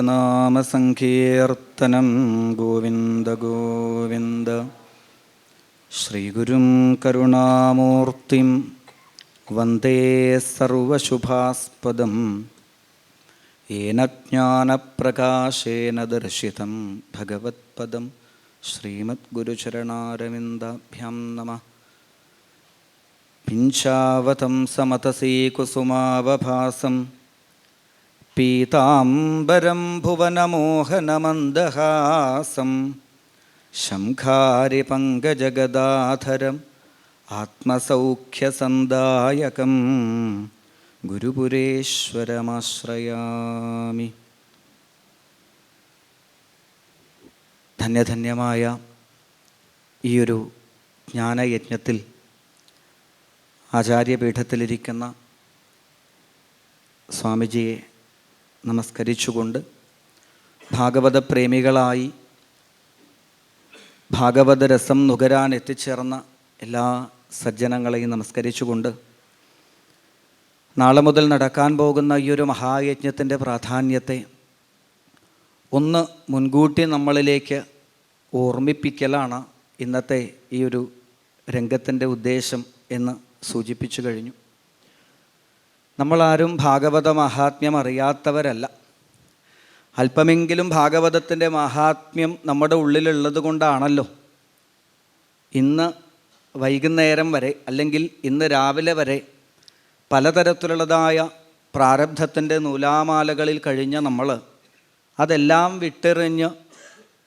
നാമസങ്കീർത്തനം ഗോവിന്ദ ഗോവിന്ദ. ശ്രീഗുരും കരുണാമൂർത്തിം വന്ദേ സർവശുഭാസ്പദം. യേന ജ്ഞാനപ്രകാശേന ദർശിതം ഭഗവത്പദം. ശ്രീമദ്ഗുരുചരണാരവിന്ദാഭ്യാം നമഃ. പിഞ്ചാവതം സമതസീ കുസുമാവഭാസം പീതാംബരം ഭുവനമോഹനമന്ദഹാസം ശംഖാരി പങ്കജഗദാധരം ആത്മസൗഖ്യസന്ദായകം ഗുരുപുരേശ്വരമാശ്രയാമി. ധന്യധന്യമായ ഈയൊരു ജ്ഞാനയജ്ഞത്തിൽ ആചാര്യപീഠത്തിലിരിക്കുന്ന സ്വാമിജിയെ നമസ്കരിച്ചുകൊണ്ട് ഭാഗവത പ്രേമികളായി ഭാഗവതരസം നുകരാൻ എത്തിച്ചേർന്ന എല്ലാ സജ്ജനങ്ങളെയും നമസ്കരിച്ചുകൊണ്ട് നാളെ മുതൽ നടക്കാൻ പോകുന്ന ഈ ഒരു മഹായജ്ഞത്തിൻ്റെ പ്രാധാന്യത്തെ ഒന്ന് മുൻകൂട്ടി നമ്മളിലേക്ക് ഓർമ്മിപ്പിക്കലാണ് ഇന്നത്തെ ഈ ഒരു രംഗത്തിൻ്റെ ഉദ്ദേശം എന്ന് സൂചിപ്പിച്ചു കഴിഞ്ഞു. നമ്മളാരും ഭാഗവത മഹാത്മ്യം അറിയാത്തവരല്ല. അല്പമെങ്കിലും ഭാഗവതത്തിൻ്റെ മഹാത്മ്യം നമ്മുടെ ഉള്ളിലുള്ളത് കൊണ്ടാണല്ലോ ഇന്ന് വൈകുന്നേരം വരെ അല്ലെങ്കിൽ ഇന്ന് രാവിലെ വരെ പലതരത്തിലുള്ളതായ പ്രാരബ്ധത്തിൻ്റെ നൂലാമാലകളിൽ കഴിഞ്ഞ നമ്മൾ അതെല്ലാം വിട്ടെറിഞ്ഞ്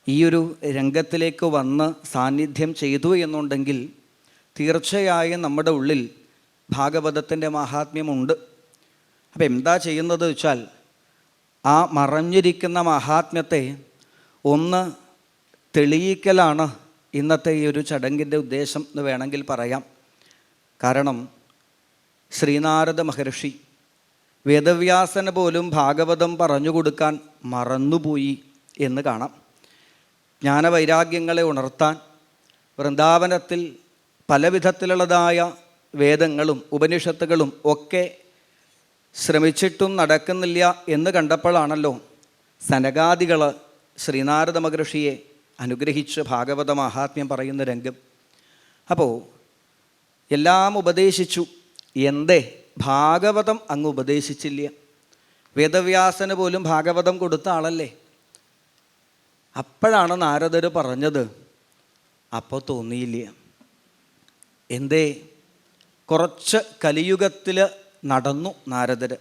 ഈയൊരു രംഗത്തിലേക്ക് വന്ന് സാന്നിധ്യം ചെയ്തു എന്നുണ്ടെങ്കിൽ തീർച്ചയായും നമ്മുടെ ഉള്ളിൽ ഭാഗവതത്തിൻ്റെ മഹാത്മ്യമുണ്ട്. അപ്പം എന്താ ചെയ്യുന്നത് വെച്ചാൽ ആ മറഞ്ഞിരിക്കുന്ന മഹാത്മ്യത്തെ ഒന്ന് തെളിയിക്കലാണ് ഇന്നത്തെ ഈ ഒരു ചടങ്ങിൻ്റെ ഉദ്ദേശം എന്ന് വേണമെങ്കിൽ പറയാം. കാരണം ശ്രീനാരദ മഹർഷി വേദവ്യാസന് പോലും ഭാഗവതം പറഞ്ഞു കൊടുക്കാൻ മറന്നുപോയി എന്ന് കാണാം. ജ്ഞാനവൈരാഗ്യങ്ങളെ ഉണർത്താൻ വൃന്ദാവനത്തിൽ പല വിധത്തിലുള്ളതായ വേദങ്ങളും ഉപനിഷത്തുകളും ഒക്കെ ശ്രമിച്ചിട്ടും നടക്കുന്നില്ല എന്ന് കണ്ടപ്പോഴാണല്ലോ സനകാദികൾ ശ്രീനാരദ മഹർഷിയെ അനുഗ്രഹിച്ച് ഭാഗവത മഹാത്മ്യം പറയുന്ന രംഗം. അപ്പോൾ എല്ലാം ഉപദേശിച്ചു, എന്തേ ഭാഗവതം അങ്ങ് ഉപദേശിച്ചില്ല? വേദവ്യാസന് പോലും ഭാഗവതം കൊടുത്ത ആളല്ലേ. അപ്പോഴാണ് നാരദർ പറഞ്ഞത്, അപ്പോൾ തോന്നിയില്ല. എന്തേ? കുറച്ച് കലിയുഗത്തിൽ നടന്നു നാരദർ.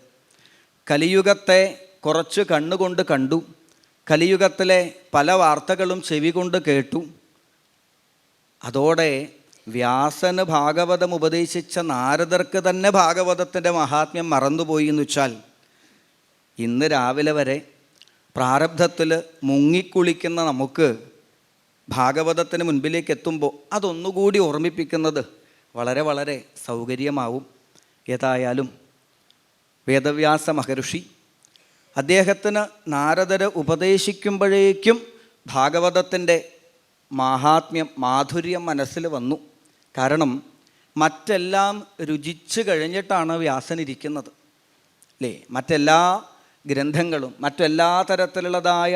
കലിയുഗത്തെ കുറച്ച് കണ്ണുകൊണ്ട് കണ്ടു. കലിയുഗത്തിലെ പല വാർത്തകളും ചെവി കൊണ്ട് കേട്ടു. അതോടെ വ്യാസന് ഭാഗവതം ഉപദേശിച്ച നാരദർക്ക് തന്നെ ഭാഗവതത്തിൻ്റെ മഹാത്മ്യം മറന്നുപോയി എന്ന് വെച്ചാൽ ഇന്ന് രാവിലെ വരെ പ്രാരബ്ധത്തിൽ മുങ്ങിക്കുളിക്കുന്ന നമുക്ക് ഭാഗവതത്തിന് മുൻപിലേക്ക് എത്തുമ്പോൾ അതൊന്നുകൂടി ഓർമ്മിപ്പിക്കുന്നത് വളരെ വളരെ സൗകര്യമാവും. ഏതായാലും വേദവ്യാസ മഹർഷി അദ്ദേഹത്തിന് നാരദർ ഉപദേശിക്കുമ്പോഴേക്കും ഭാഗവതത്തിൻ്റെ മാഹാത്മ്യം മാധുര്യം മനസ്സിൽ വന്നു. കാരണം മറ്റെല്ലാം രുചിച്ച് കഴിഞ്ഞിട്ടാണ് വ്യാസനിരിക്കുന്നത് അല്ലേ. മറ്റെല്ലാ ഗ്രന്ഥങ്ങളും മറ്റെല്ലാ തരത്തിലുള്ളതായ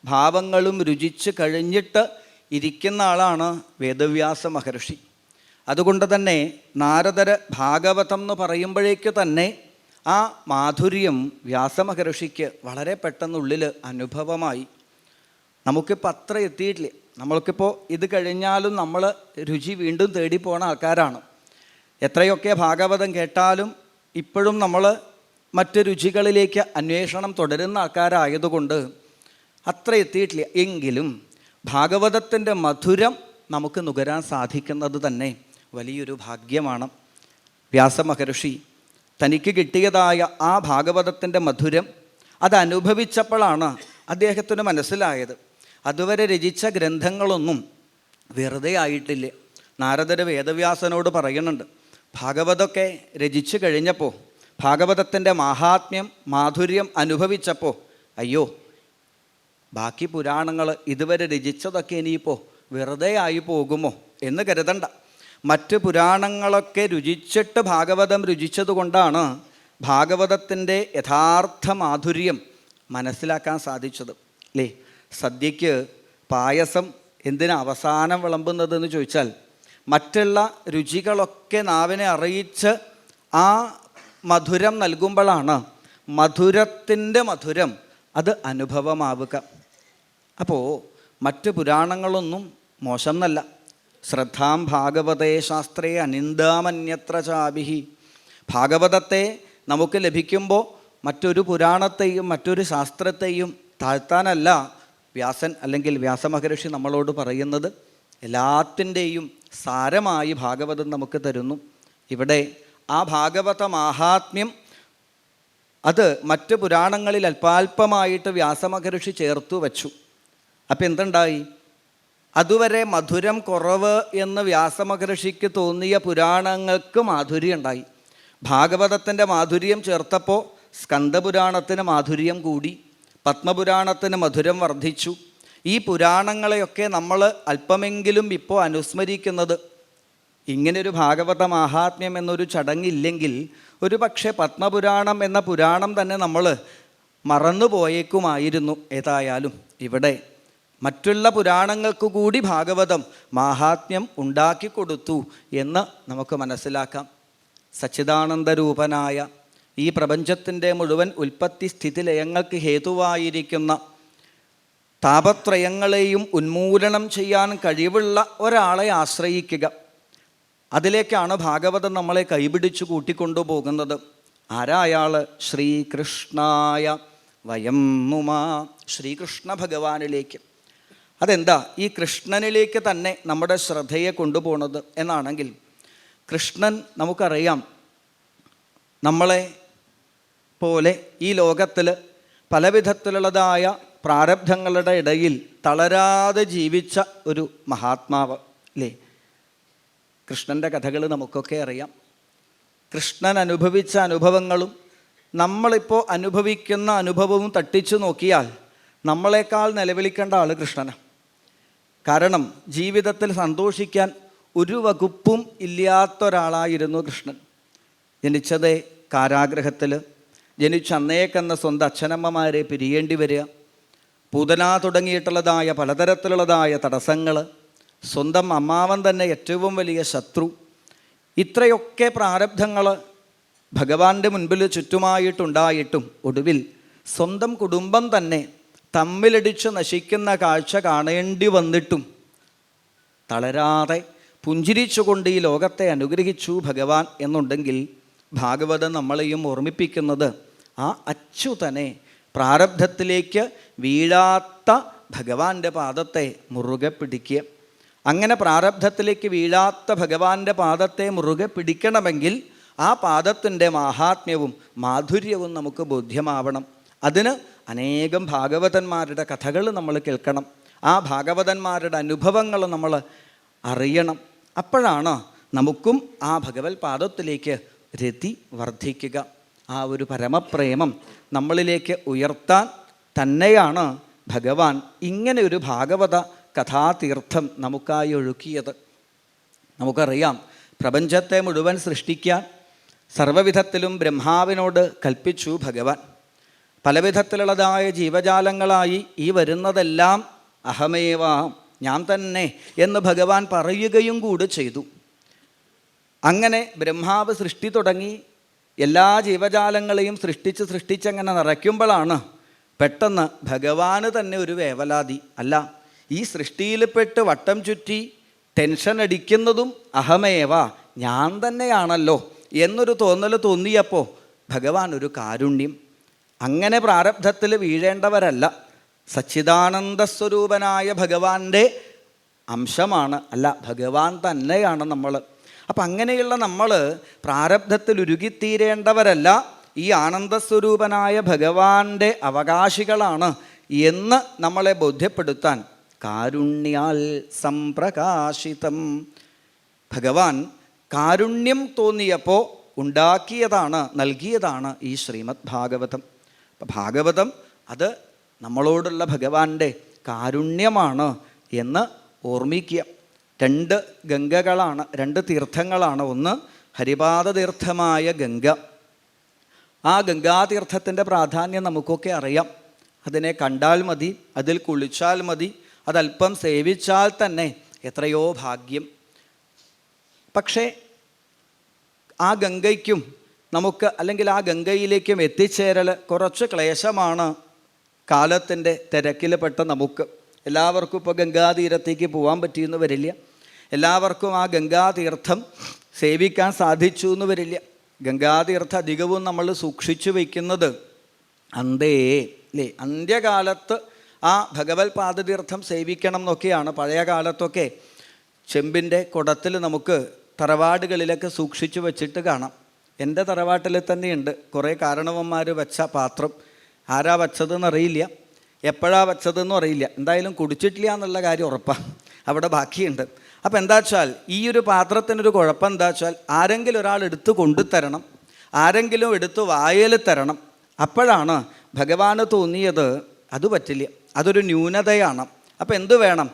ഭാവങ്ങളും രുചിച്ച് കഴിഞ്ഞിട്ട് ഇരിക്കുന്ന ആളാണ് വേദവ്യാസ മഹർഷി. അതുകൊണ്ട് തന്നെ നാരദർ ഭാഗവതം എന്ന് പറയുമ്പോഴേക്ക് തന്നെ ആ മാധുര്യം വ്യാസമഹർഷിക്ക് വളരെ പെട്ടെന്നുള്ളിൽ അനുഭവമായി. നമുക്കിപ്പോൾ അത്ര എത്തിയിട്ടില്ല. നമ്മൾക്കിപ്പോൾ ഇത് കഴിഞ്ഞാലും നമ്മൾ രുചി വീണ്ടും തേടി പോണ ആൾക്കാരാണ്. എത്രയൊക്കെ ഭാഗവതം കേട്ടാലും ഇപ്പോഴും നമ്മൾ മറ്റ് രുചികളിലേക്ക് അന്വേഷണം തുടരുന്ന ആൾക്കാരായതുകൊണ്ട് അത്ര എത്തിയിട്ടില്ല. എങ്കിലും ഭാഗവതത്തിൻ്റെ മധുരം നമുക്ക് നുകരാൻ സാധിക്കുന്നത് തന്നെ വലിയൊരു ഭാഗ്യമാണ്. വ്യാസമഹർഷി തനിക്ക് കിട്ടിയതായ ആ ഭാഗവതത്തിൻ്റെ മധുരം അതനുഭവിച്ചപ്പോഴാണ് അദ്ദേഹത്തിന് മനസ്സിലായത് അതുവരെ രചിച്ച ഗ്രന്ഥങ്ങളൊന്നും വെറുതെ ആയിട്ടില്ല. നാരദർ വേദവ്യാസനോട് പറയുന്നുണ്ട്, ഭാഗവതമൊക്കെ രചിച്ചു കഴിഞ്ഞപ്പോൾ ഭാഗവതത്തിൻ്റെ മാഹാത്മ്യം മാധുര്യം അനുഭവിച്ചപ്പോൾ അയ്യോ, ബാക്കി പുരാണങ്ങൾ ഇതുവരെ രചിച്ചതൊക്കെ ഇനിയിപ്പോൾ വെറുതെ ആയി പോകുമോ എന്ന് കരുതണ്ട. മറ്റ് പുരാണങ്ങളൊക്കെ രുചിച്ചിട്ട് ഭാഗവതം രുചിച്ചതുകൊണ്ടാണ് ഭാഗവതത്തിൻ്റെ യഥാർത്ഥ മാധുര്യം മനസ്സിലാക്കാൻ സാധിച്ചത്. അല്ലേ? സദ്യക്ക് പായസം എന്തിനാ അവസാനം വിളമ്പുന്നതെന്ന് ചോദിച്ചാൽ, മറ്റുള്ള രുചികളൊക്കെ നാവിനെ അറിയിച്ച് ആ മധുരം നൽകുമ്പോഴാണ് മധുരത്തിൻ്റെ മധുരം അത് അനുഭവമാവുക. അപ്പോൾ മറ്റ് പുരാണങ്ങളൊന്നും മോശം എന്നല്ല. ശ്രദ്ധാം ഭാഗവതേ ശാസ്ത്രേ അനിന്ദാമന്യത്ര ചാഭിഹി. ഭാഗവതത്തെ നമുക്ക് ലഭിക്കുമ്പോൾ മറ്റൊരു പുരാണത്തെയും മറ്റൊരു ശാസ്ത്രത്തെയും താഴ്ത്താനല്ല വ്യാസൻ അല്ലെങ്കിൽ വ്യാസമഹർഷി നമ്മളോട് പറയുന്നത്. എല്ലാത്തിൻ്റെയും സാരമായി ഭാഗവതം നമുക്ക് തരുന്നു. ഇവിടെ ആ ഭാഗവത മാഹാത്മ്യം അത് മറ്റ് പുരാണങ്ങളിൽ അല്പാൽപമായിട്ട് വ്യാസമഹർഷി ചേർത്തു വച്ചു. അപ്പം എന്തുണ്ടായി? അതുവരെ മധുരം കുറവ് എന്ന് വ്യാസമഹർഷിക്ക് തോന്നിയ പുരാണങ്ങൾക്ക് മാധുര്യം ഉണ്ടായി. ഭാഗവതത്തിൻ്റെ മാധുര്യം ചേർത്തപ്പോൾ സ്കന്ദപുരാണത്തിന് മാധുര്യം കൂടി, പത്മപുരാണത്തിന് മധുരം വർദ്ധിച്ചു. ഈ പുരാണങ്ങളെയൊക്കെ നമ്മൾ അല്പമെങ്കിലും ഇപ്പോൾ അനുസ്മരിക്കുന്നത്, ഇങ്ങനൊരു ഭാഗവത മാഹാത്മ്യം എന്നൊരു ചടങ്ങില്ലെങ്കിൽ ഒരു പക്ഷേ പത്മപുരാണം എന്ന പുരാണം തന്നെ നമ്മൾ മറന്നു പോയേക്കുമായിരുന്നു. ഏതായാലും ഇവിടെ മറ്റുള്ള പുരാണങ്ങൾക്ക് കൂടി ഭാഗവതം മാഹാത്മ്യം ഉണ്ടാക്കി കൊടുത്തു എന്ന് നമുക്ക് മനസ്സിലാക്കാം. സച്ചിദാനന്ദരൂപനായ ഈ പ്രപഞ്ചത്തിൻ്റെ മുഴുവൻ ഉൽപ്പത്തി സ്ഥിതി ലയങ്ങൾക്ക് ഹേതുവായിരിക്കുന്ന താപത്രയങ്ങളെയും ഉന്മൂലനം ചെയ്യാൻ കഴിവുള്ള ഒരാളെ ആശ്രയിക്കുക. അതിലേക്കാണ് ഭാഗവതം നമ്മളെ കൈപിടിച്ചു കൂട്ടിക്കൊണ്ടുപോകുന്നത്. ആരായാൾ? ശ്രീകൃഷ്ണായ വയം നുമാ. ശ്രീകൃഷ്ണ ഭഗവാനിലേക്ക്. അതെന്താ ഈ കൃഷ്ണനിലേക്ക് തന്നെ നമ്മുടെ ശ്രദ്ധയെ കൊണ്ടുപോകുന്നത് എന്നാണെങ്കിൽ, കൃഷ്ണൻ നമുക്കറിയാം നമ്മളെ പോലെ ഈ ലോകത്തിൽ പലവിധത്തിലുള്ളതായ പ്രാരബ്ധങ്ങളുടെ ഇടയിൽ തളരാതെ ജീവിച്ച ഒരു മഹാത്മാവ് അല്ലേ? കൃഷ്ണൻ്റെ കഥകൾ നമുക്കൊക്കെ അറിയാം. കൃഷ്ണൻ അനുഭവിച്ച അനുഭവങ്ങളും നമ്മളിപ്പോൾ അനുഭവിക്കുന്ന അനുഭവവും തട്ടിച്ചു നോക്കിയാൽ നമ്മളെക്കാൾ നിലവിളിക്കേണ്ട ആൾ കൃഷ്ണനാണ്. കാരണം ജീവിതത്തിൽ സന്തോഷിക്കാൻ ഒരു വകുപ്പും ഇല്ലാത്തൊരാളായിരുന്നു കൃഷ്ണൻ. ജനിച്ചതേ കാരാഗ്രഹത്തിൽ, ജനിച്ചന്നേക്കെന്ന സ്വന്തം അച്ഛനമ്മമാരെ പിരിയേണ്ടി വരിക, പൂതന തുടങ്ങിയിട്ടുള്ളതായ പലതരത്തിലുള്ളതായ തടസ്സങ്ങൾ, സ്വന്തം അമ്മാവൻ തന്നെ ഏറ്റവും വലിയ ശത്രു, ഇത്രയൊക്കെ പ്രാരബ്ധങ്ങൾ ഭഗവാന്റെ മുൻപിൽ ചുറ്റുമായിട്ടുണ്ടായിട്ടും ഒടുവിൽ സ്വന്തം കുടുംബം തന്നെ തമ്മിലടിച്ച് നശിക്കുന്ന കാഴ്ച കാണേണ്ടി വന്നിട്ടും തളരാതെ പുഞ്ചിരിച്ചുകൊണ്ട് ഈ ലോകത്തെ അനുഗ്രഹിച്ചു ഭഗവാൻ എന്നുണ്ടെങ്കിൽ, ഭാഗവതം നമ്മളെയും ഓർമ്മിപ്പിക്കുന്നത് ആ അച്യുതനെ, പ്രാരബ്ധത്തിലേക്ക് വീഴാത്ത ഭഗവാന്റെ പാദത്തെ മുറുകെ പിടിക്കുക. അങ്ങനെ പ്രാരബ്ധത്തിലേക്ക് വീഴാത്ത ഭഗവാന്റെ പാദത്തെ മുറുകെ പിടിക്കണമെങ്കിൽ ആ പാദത്തിൻ്റെ മാഹാത്മ്യവും മാധുര്യവും നമുക്ക് ബോധ്യമാവണം. അതിന് അനേകം ഭാഗവതന്മാരുടെ കഥകൾ നമ്മൾ കേൾക്കണം. ആ ഭാഗവതന്മാരുടെ അനുഭവങ്ങൾ നമ്മൾ അറിയണം. അപ്പോഴാണ് നമുക്കും ആ ഭഗവത് പാദത്തിലേക്ക് രതി വർദ്ധിക്കുക. ആ ഒരു പരമപ്രേമം നമ്മളിലേക്ക് ഉയർത്താൻ തന്നെയാണ് ഭഗവാൻ ഇങ്ങനെ ഒരു ഭാഗവത കഥാതീർത്ഥം നമുക്കായി ഒഴുക്കിയത്. നമുക്കറിയാം, പ്രപഞ്ചത്തെ മുഴുവൻ സൃഷ്ടിക്കാൻ സർവ്വവിധത്തിലും ബ്രഹ്മാവിനോട് കൽപ്പിച്ചു ഭഗവാൻ. പലവിധത്തിലുള്ളതായ ജീവജാലങ്ങളായി ഈ വരുന്നതെല്ലാം അഹമേവ, ഞാൻ തന്നെ എന്ന് ഭഗവാൻ പറയുകയും കൂടി ചെയ്തു. അങ്ങനെ ബ്രഹ്മാവ് സൃഷ്ടി തുടങ്ങി എല്ലാ ജീവജാലങ്ങളെയും സൃഷ്ടിച്ചങ്ങനെ നിറയ്ക്കുമ്പോഴാണ് പെട്ടെന്ന് ഭഗവാന് തന്നെ ഒരു വേവലാതി. അല്ല, ഈ സൃഷ്ടിയിൽപ്പെട്ട് വട്ടം ചുറ്റി ടെൻഷൻ അടിക്കുന്നതും അഹമേവ, ഞാൻ തന്നെയാണല്ലോ എന്നൊരു തോന്നിയപ്പോൾ ഭഗവാൻ ഒരു കാരുണ്യം. അങ്ങനെ പ്രാരബ്ധത്തിൽ വീഴേണ്ടവരല്ല, സച്ചിദാനന്ദസ്വരൂപനായ ഭഗവാന്റെ അംശമാണ്, അല്ല ഭഗവാൻ തന്നെയാണ് നമ്മൾ. അപ്പം അങ്ങനെയുള്ള നമ്മൾ പ്രാരബ്ധത്തിൽ ഉരുകിത്തീരേണ്ടവരല്ല, ഈ ആനന്ദസ്വരൂപനായ ഭഗവാന്റെ അവകാശികളാണ് എന്ന് നമ്മളെ ബോധ്യപ്പെടുത്താൻ കാരുണ്യാൽ സംപ്രകാശിതം. ഭഗവാൻ കാരുണ്യം തോന്നിയപ്പോൾ ഉണ്ടാക്കിയതാണ്, നൽകിയതാണ് ഈ ശ്രീമദ് ഭാഗവതം. അപ്പം ഭാഗവതം അത് നമ്മളോടുള്ള ഭഗവാന്റെ കാരുണ്യമാണ് എന്ന് ഓർമ്മിക്കുക. രണ്ട് ഗംഗകളാണ്, രണ്ട് തീർത്ഥങ്ങളാണ്. ഒന്ന് ഹരിപാദതീർത്ഥമായ ഗംഗ. ആ ഗംഗാതീർത്ഥത്തിൻ്റെ പ്രാധാന്യം നമുക്കൊക്കെ അറിയാം. അതിനെ കണ്ടാൽ മതി, അതിൽ കുളിച്ചാൽ മതി, അതല്പം സേവിച്ചാൽ തന്നെ എത്രയോ ഭാഗ്യം. പക്ഷേ ആ ഗംഗയ്ക്കും നമുക്ക്, അല്ലെങ്കിൽ ആ ഗംഗയിലേക്കും എത്തിച്ചേരൽ കുറച്ച് ക്ലേശമാണ്. കാലത്തിൻ്റെ തിരക്കിൽപ്പെട്ട നമുക്ക് എല്ലാവർക്കും ഇപ്പോൾ ഗംഗാതീരത്തേക്ക് പോകാൻ പറ്റിയെന്ന് വരില്ല. എല്ലാവർക്കും ആ ഗംഗാതീർത്ഥം സേവിക്കാൻ സാധിച്ചു എന്ന് വരില്ല. ഗംഗാതീർത്ഥം അധികവും നമ്മൾ സൂക്ഷിച്ചു വയ്ക്കുന്നത് അല്ലേ, അന്ത്യകാലത്ത് ആ ഭഗവത് പാദതീർത്ഥം സേവിക്കണം എന്നൊക്കെയാണ്. പഴയ കാലത്തൊക്കെ ചെമ്പിൻ്റെ കുടത്തിൽ നമുക്ക് തറവാടുകളിലൊക്കെ സൂക്ഷിച്ചു വച്ചിട്ട് കാണാം. എൻ്റെ തറവാട്ടിൽ തന്നെയുണ്ട് കുറേ കാരണവന്മാർ വെച്ച പാത്രം. ആരാ വച്ചതെന്നറിയില്ല, എപ്പോഴാണ് വച്ചതെന്നും അറിയില്ല. എന്തായാലും കുടിച്ചിട്ടില്ല എന്നുള്ള കാര്യം ഉറപ്പാണ്, അവിടെ ബാക്കിയുണ്ട്. അപ്പോൾ എന്താ വെച്ചാൽ ഈ ഒരു പാത്രത്തിനൊരു കുഴപ്പം എന്താ വെച്ചാൽ ആരെങ്കിലും ഒരാൾ എടുത്ത് കൊണ്ടുതരണം, ആരെങ്കിലും എടുത്ത് വായൽ തരണം. അപ്പോഴാണ് ഭഗവാന് തോന്നിയത് അത് പറ്റില്ല, അതൊരു ന്യൂനതയാണ്. അപ്പോൾ എന്തു വേണം?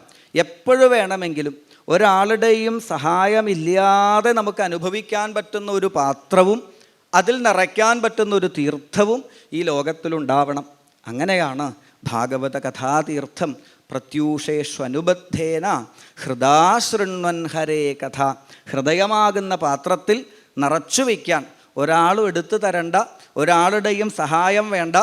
എപ്പോഴും വേണമെങ്കിലും ഒരാളുടെയും സഹായമില്ലാതെ നമുക്ക് അനുഭവിക്കാൻ പറ്റുന്ന ഒരു പാത്രവും അതിൽ നിറയ്ക്കാൻ പറ്റുന്ന ഒരു തീർത്ഥവും ഈ ലോകത്തിലുണ്ടാവണം. അങ്ങനെയാണ് ഭാഗവത കഥാതീർത്ഥം പ്രത്യൂഷേഷ്വനുബദ്ധേന ഹൃദാശൃണ്വൻ ഹരേ കഥ. ഹൃദയമാകുന്ന പാത്രത്തിൽ നിറച്ചു വയ്ക്കാൻ ഒരാളും എടുത്തു തരണ്ട, ഒരാളുടെയും സഹായം വേണ്ട.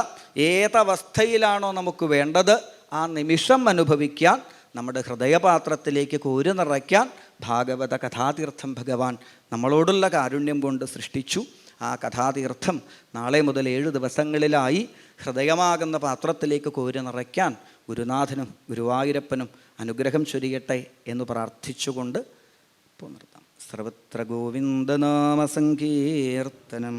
ഏതവസ്ഥയിലാണോ നമുക്ക് വേണ്ടത് ആ നിമിഷം അനുഭവിക്കാൻ, നമ്മുടെ ഹൃദയപാത്രത്തിലേക്ക് കോരി നിറയ്ക്കാൻ ഭാഗവത കഥാതീർത്ഥം ഭഗവാൻ നമ്മളോടുള്ള കാരുണ്യം കൊണ്ട് സൃഷ്ടിച്ചു. ആ കഥാതീർത്ഥം നാളെ മുതൽ 7 ദിവസങ്ങളിലായി ഹൃദയമാകുന്ന പാത്രത്തിലേക്ക് കോരി നിറയ്ക്കാൻ ഗുരുനാഥനും ഗുരുവായൂരപ്പനും അനുഗ്രഹം ചൊരിയട്ടെ എന്ന് പ്രാർത്ഥിച്ചുകൊണ്ട് ഇപ്പോൾ നിർത്താം. സർവത്ര ഗോവിന്ദനാമ സങ്കീർത്തനം.